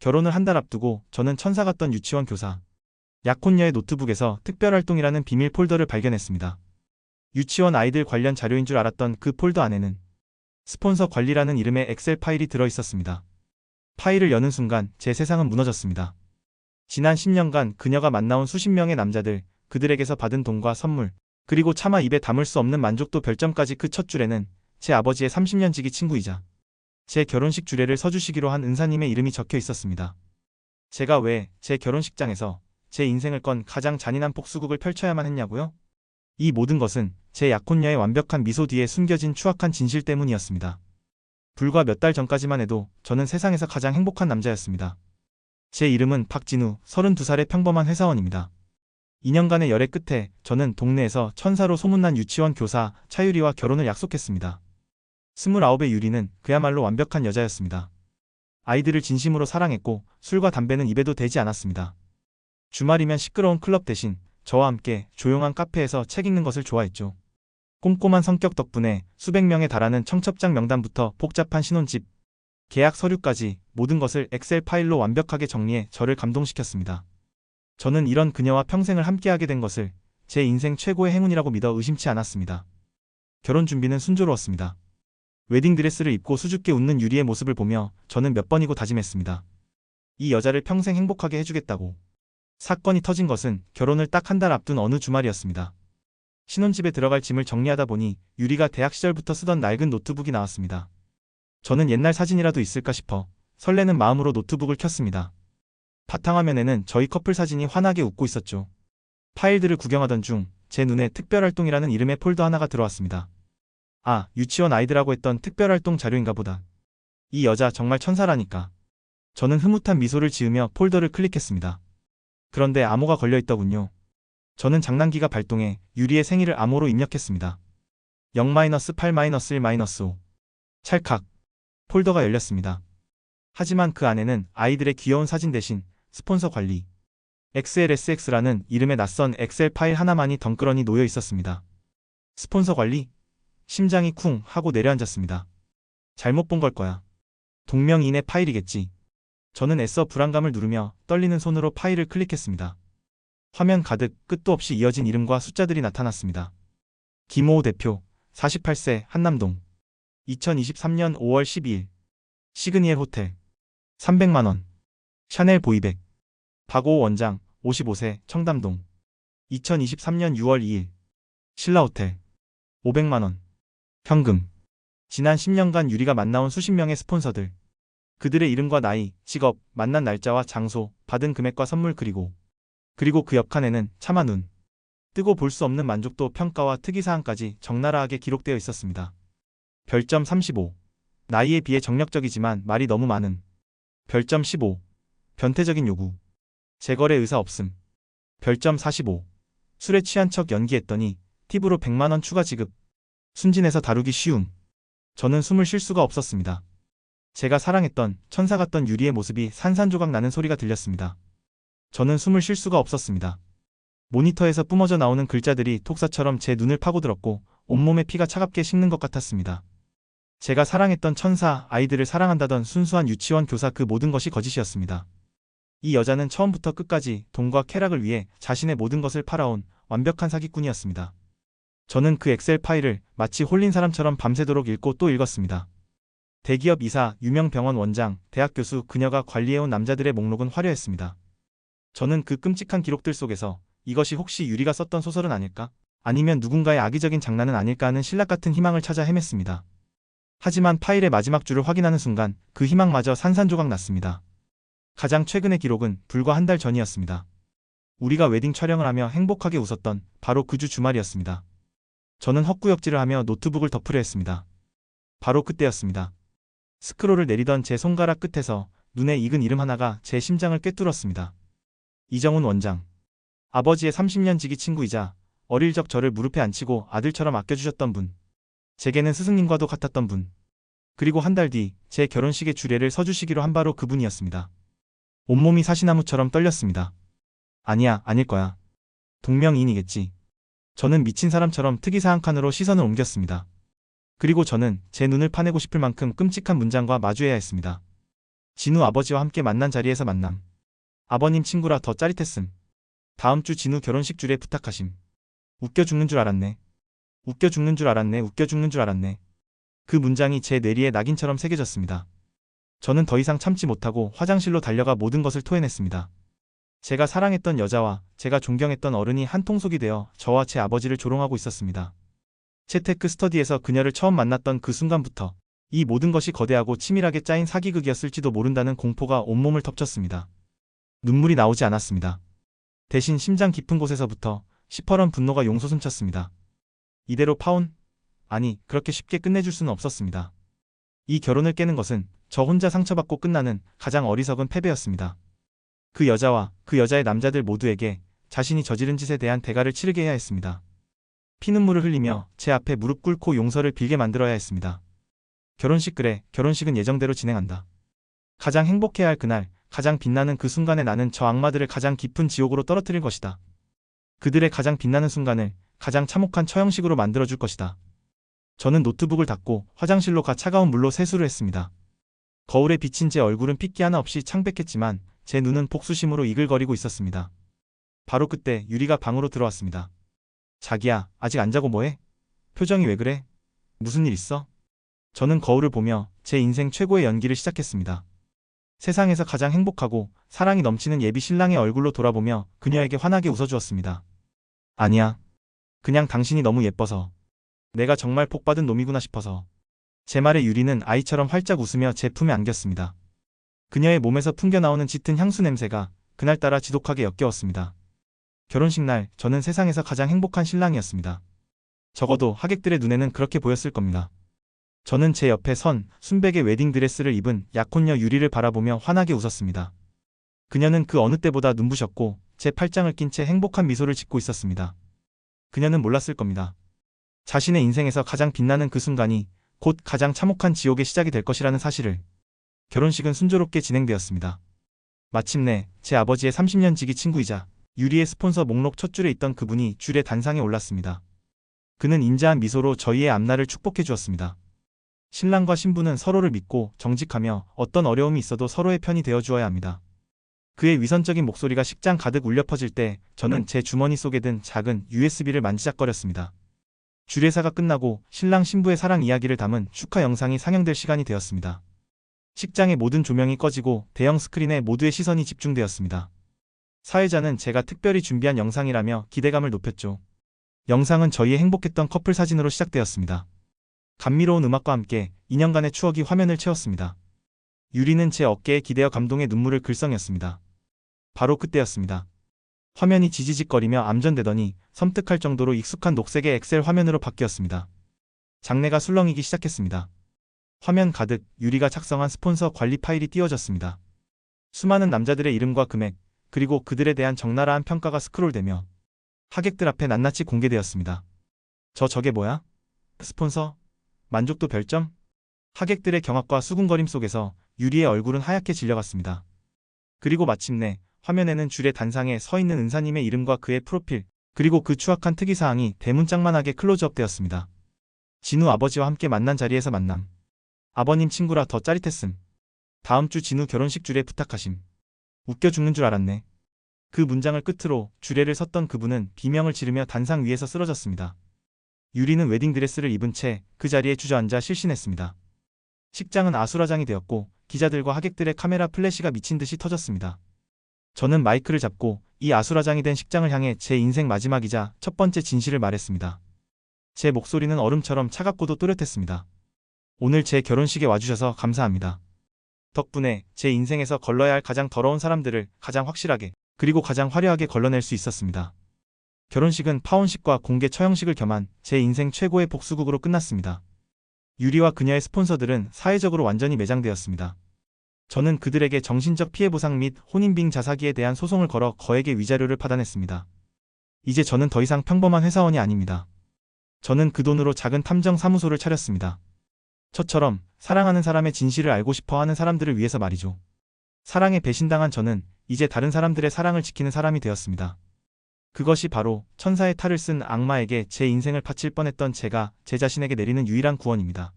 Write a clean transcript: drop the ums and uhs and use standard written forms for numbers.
결혼을 한 달 앞두고 저는 천사 같던 유치원 교사 약혼녀의 노트북에서 특별활동이라는 비밀 폴더를 발견했습니다. 유치원 아이들 관련 자료인 줄 알았던 그 폴더 안에는 스폰서 관리라는 이름의 엑셀 파일이 들어있었습니다. 파일을 여는 순간 제 세상은 무너졌습니다. 지난 10년간 그녀가 만나온 수십 명의 남자들, 그들에게서 받은 돈과 선물, 그리고 차마 입에 담을 수 없는 만족도 별점까지 그 첫 줄에는 제 아버지의 30년 지기 친구이자 제 결혼식 주례를 서주시기로 한 은사님의 이름이 적혀 있었습니다. 제가 왜 제 결혼식장에서 제 인생을 건 가장 잔인한 복수극을 펼쳐야만 했냐고요? 이 모든 것은 제 약혼녀의 완벽한 미소 뒤에 숨겨진 추악한 진실 때문이었습니다. 불과 몇 달 전까지만 해도 저는 세상에서 가장 행복한 남자였습니다. 제 이름은 박진우, 32살의 평범한 회사원입니다. 2년간의 열애 끝에 저는 동네에서 천사로 소문난 유치원 교사 차유리와 결혼을 약속했습니다. 29의 유리는 그야말로 완벽한 여자였습니다. 아이들을 진심으로 사랑했고 술과 담배는 입에도 대지 않았습니다. 주말이면 시끄러운 클럽 대신 저와 함께 조용한 카페에서 책 읽는 것을 좋아했죠. 꼼꼼한 성격 덕분에 수백 명에 달하는 청첩장 명단부터 복잡한 신혼집, 계약 서류까지 모든 것을 엑셀 파일로 완벽하게 정리해 저를 감동시켰습니다. 저는 이런 그녀와 평생을 함께하게 된 것을 제 인생 최고의 행운이라고 믿어 의심치 않았습니다. 결혼 준비는 순조로웠습니다. 웨딩드레스를 입고 수줍게 웃는 유리의 모습을 보며 저는 몇 번이고 다짐했습니다. 이 여자를 평생 행복하게 해주겠다고. 사건이 터진 것은 결혼을 딱 한 달 앞둔 어느 주말이었습니다. 신혼집에 들어갈 짐을 정리하다 보니 유리가 대학 시절부터 쓰던 낡은 노트북이 나왔습니다. 저는 옛날 사진이라도 있을까 싶어 설레는 마음으로 노트북을 켰습니다. 바탕화면에는 저희 커플 사진이 환하게 웃고 있었죠. 파일들을 구경하던 중 제 눈에 특별활동이라는 이름의 폴더 하나가 들어왔습니다. 아, 유치원 아이들하고 했던 특별활동 자료인가 보다. 이 여자 정말 천사라니까. 저는 흐뭇한 미소를 지으며 폴더를 클릭했습니다. 그런데 암호가 걸려있더군요. 저는 장난기가 발동해 유리의 생일을 암호로 입력했습니다. 0-8-1-5. 찰칵. 폴더가 열렸습니다. 하지만 그 안에는 아이들의 귀여운 사진 대신 스폰서 관리, XLSX라는 이름의 낯선 엑셀 파일 하나만이 덩그러니 놓여 있었습니다. 스폰서 관리? 심장이 쿵 하고 내려앉았습니다. 잘못 본 걸 거야. 동명이인의 파일이겠지. 저는 애써 불안감을 누르며 떨리는 손으로 파일을 클릭했습니다. 화면 가득 끝도 없이 이어진 이름과 숫자들이 나타났습니다. 김호호 대표, 48세, 한남동. 2023년 5월 12일. 시그니엘 호텔. 300만원. 샤넬 보이백. 박오호 원장, 55세, 청담동. 2023년 6월 2일. 신라호텔. 500만원. 현금. 지난 10년간 유리가 만나온 수십 명의 스폰서들. 그들의 이름과 나이, 직업, 만난 날짜와 장소, 받은 금액과 선물 그리고 그 옆칸에는 차마 눈 뜨고 볼 수 없는 만족도 평가와 특이사항까지 적나라하게 기록되어 있었습니다. 별점 35. 나이에 비해 정력적이지만 말이 너무 많은. 별점 15. 변태적인 요구. 재거래 의사 없음. 별점 45. 술에 취한 척 연기했더니 팁으로 100만원 추가 지급. 순진해서 다루기 쉬움. 저는 숨을 쉴 수가 없었습니다. 제가 사랑했던 천사 같던 유리의 모습이 산산조각 나는 소리가 들렸습니다. 저는 숨을 쉴 수가 없었습니다. 모니터에서 뿜어져 나오는 글자들이 독사처럼 제 눈을 파고들었고 온몸에 피가 차갑게 식는 것 같았습니다. 제가 사랑했던 천사, 아이들을 사랑한다던 순수한 유치원 교사, 그 모든 것이 거짓이었습니다. 이 여자는 처음부터 끝까지 돈과 쾌락을 위해 자신의 모든 것을 팔아온 완벽한 사기꾼이었습니다. 저는 그 엑셀 파일을 마치 홀린 사람처럼 밤새도록 읽고 또 읽었습니다. 대기업 이사, 유명 병원 원장, 대학 교수, 그녀가 관리해온 남자들의 목록은 화려했습니다. 저는 그 끔찍한 기록들 속에서 이것이 혹시 유리가 썼던 소설은 아닐까? 아니면 누군가의 악의적인 장난은 아닐까 하는 신락 같은 희망을 찾아 헤맸습니다. 하지만 파일의 마지막 줄을 확인하는 순간 그 희망마저 산산조각 났습니다. 가장 최근의 기록은 불과 한 달 전이었습니다. 우리가 웨딩 촬영을 하며 행복하게 웃었던 바로 그 주 주말이었습니다. 저는 헛구역질을 하며 노트북을 덮으려 했습니다. 바로 그때였습니다. 스크롤을 내리던 제 손가락 끝에서 눈에 익은 이름 하나가 제 심장을 꿰뚫었습니다. 이정훈 원장. 아버지의 30년 지기 친구이자 어릴 적 저를 무릎에 앉히고 아들처럼 아껴주셨던 분. 제게는 스승님과도 같았던 분. 그리고 한 달 뒤 제 결혼식의 주례를 서주시기로 한 바로 그분이었습니다. 온몸이 사시나무처럼 떨렸습니다. 아니야, 아닐 거야. 동명이인이겠지. 저는 미친 사람처럼 특이사항 칸으로 시선을 옮겼습니다. 그리고 저는 제 눈을 파내고 싶을 만큼 끔찍한 문장과 마주해야 했습니다. 진우 아버지와 함께 만난 자리에서 만남. 아버님 친구라 더 짜릿했음. 다음 주 진우 결혼식 주례 부탁하심. 웃겨 죽는 줄 알았네. 웃겨 죽는 줄 알았네. 웃겨 죽는 줄 알았네. 그 문장이 제 뇌리에 낙인처럼 새겨졌습니다. 저는 더 이상 참지 못하고 화장실로 달려가 모든 것을 토해냈습니다. 제가 사랑했던 여자와 제가 존경했던 어른이 한 통속이 되어 저와 제 아버지를 조롱하고 있었습니다. 채테크 스터디에서 그녀를 처음 만났던 그 순간부터 이 모든 것이 거대하고 치밀하게 짜인 사기극이었을지도 모른다는 공포가 온몸을 덮쳤습니다. 눈물이 나오지 않았습니다. 대신 심장 깊은 곳에서부터 시퍼런 분노가 용솟음쳤습니다. 이대로 파혼? 아니, 그렇게 쉽게 끝내줄 수는 없었습니다. 이 결혼을 깨는 것은 저 혼자 상처받고 끝나는 가장 어리석은 패배였습니다. 그 여자와 그 여자의 남자들 모두에게 자신이 저지른 짓에 대한 대가를 치르게 해야 했습니다. 피눈물을 흘리며 제 앞에 무릎 꿇고 용서를 빌게 만들어야 했습니다. 결혼식 그래, 결혼식은 예정대로 진행한다. 가장 행복해야 할 그날, 가장 빛나는 그 순간에 나는 저 악마들을 가장 깊은 지옥으로 떨어뜨릴 것이다. 그들의 가장 빛나는 순간을 가장 참혹한 처형식으로 만들어줄 것이다. 저는 노트북을 닫고 화장실로 가 차가운 물로 세수를 했습니다. 거울에 비친 제 얼굴은 핏기 하나 없이 창백했지만 제 눈은 복수심으로 이글거리고 있었습니다. 바로 그때 유리가 방으로 들어왔습니다. 자기야, 아직 안 자고 뭐해? 표정이 왜 그래? 무슨 일 있어? 저는 거울을 보며 제 인생 최고의 연기를 시작했습니다. 세상에서 가장 행복하고 사랑이 넘치는 예비 신랑의 얼굴로 돌아보며 그녀에게 환하게 웃어주었습니다. 아니야. 그냥 당신이 너무 예뻐서. 내가 정말 복받은 놈이구나 싶어서. 제 말에 유리는 아이처럼 활짝 웃으며 제 품에 안겼습니다. 그녀의 몸에서 풍겨나오는 짙은 향수 냄새가 그날따라 지독하게 역겨웠습니다. 결혼식 날 저는 세상에서 가장 행복한 신랑이었습니다. 적어도 하객들의 눈에는 그렇게 보였을 겁니다. 저는 제 옆에 선 순백의 웨딩드레스를 입은 약혼녀 유리를 바라보며 환하게 웃었습니다. 그녀는 그 어느 때보다 눈부셨고 제 팔짱을 낀 채 행복한 미소를 짓고 있었습니다. 그녀는 몰랐을 겁니다. 자신의 인생에서 가장 빛나는 그 순간이 곧 가장 참혹한 지옥의 시작이 될 것이라는 사실을. 결혼식은 순조롭게 진행되었습니다. 마침내 제 아버지의 30년 지기 친구이자 유리의 스폰서 목록 첫 줄에 있던 그분이 줄의 단상에 올랐습니다. 그는 인자한 미소로 저희의 앞날을 축복해 주었습니다. 신랑과 신부는 서로를 믿고 정직하며 어떤 어려움이 있어도 서로의 편이 되어 주어야 합니다. 그의 위선적인 목소리가 식장 가득 울려 퍼질 때 저는 제 주머니 속에 든 작은 USB를 만지작거렸습니다. 주례사가 끝나고 신랑 신부의 사랑 이야기를 담은 축하 영상이 상영될 시간이 되었습니다. 식장의 모든 조명이 꺼지고 대형 스크린에 모두의 시선이 집중되었습니다. 사회자는 제가 특별히 준비한 영상이라며 기대감을 높였죠. 영상은 저희의 행복했던 커플 사진으로 시작되었습니다. 감미로운 음악과 함께 2년간의 추억이 화면을 채웠습니다. 유리는 제 어깨에 기대어 감동의 눈물을 글썽였습니다. 바로 그때였습니다. 화면이 지지직거리며 암전되더니 섬뜩할 정도로 익숙한 녹색의 엑셀 화면으로 바뀌었습니다. 장내가 술렁이기 시작했습니다. 화면 가득 유리가 작성한 스폰서 관리 파일이 띄워졌습니다. 수많은 남자들의 이름과 금액, 그리고 그들에 대한 적나라한 평가가 스크롤되며 하객들 앞에 낱낱이 공개되었습니다. 저게 뭐야? 스폰서? 만족도 별점? 하객들의 경악과 수군거림 속에서 유리의 얼굴은 하얗게 질려갔습니다. 그리고 마침내 화면에는 줄의 단상에 서 있는 은사님의 이름과 그의 프로필, 그리고 그 추악한 특이사항이 대문짝만하게 클로즈업 되었습니다. 진우 아버지와 함께 만난 자리에서 만남. 아버님 친구라 더 짜릿했음. 다음 주 진우 결혼식 주례 부탁하심. 웃겨 죽는 줄 알았네. 그 문장을 끝으로 주례를 섰던 그분은 비명을 지르며 단상 위에서 쓰러졌습니다. 유리는 웨딩드레스를 입은 채 그 자리에 주저앉아 실신했습니다. 식장은 아수라장이 되었고 기자들과 하객들의 카메라 플래시가 미친 듯이 터졌습니다. 저는 마이크를 잡고 이 아수라장이 된 식장을 향해 제 인생 마지막이자 첫 번째 진실을 말했습니다. 제 목소리는 얼음처럼 차갑고도 또렷했습니다. 오늘 제 결혼식에 와주셔서 감사합니다. 덕분에 제 인생에서 걸러야 할 가장 더러운 사람들을 가장 확실하게 그리고 가장 화려하게 걸러낼 수 있었습니다. 결혼식은 파혼식과 공개 처형식을 겸한 제 인생 최고의 복수극으로 끝났습니다. 유리와 그녀의 스폰서들은 사회적으로 완전히 매장되었습니다. 저는 그들에게 정신적 피해 보상 및 혼인빙 자사기에 대한 소송을 걸어 거액의 위자료를 받아냈습니다. 이제 저는 더 이상 평범한 회사원이 아닙니다. 저는 그 돈으로 작은 탐정 사무소를 차렸습니다. 저처럼 사랑하는 사람의 진실을 알고 싶어 하는 사람들을 위해서 말이죠. 사랑에 배신당한 저는 이제 다른 사람들의 사랑을 지키는 사람이 되었습니다. 그것이 바로 천사의 탈을 쓴 악마에게 제 인생을 바칠 뻔했던 제가 제 자신에게 내리는 유일한 구원입니다.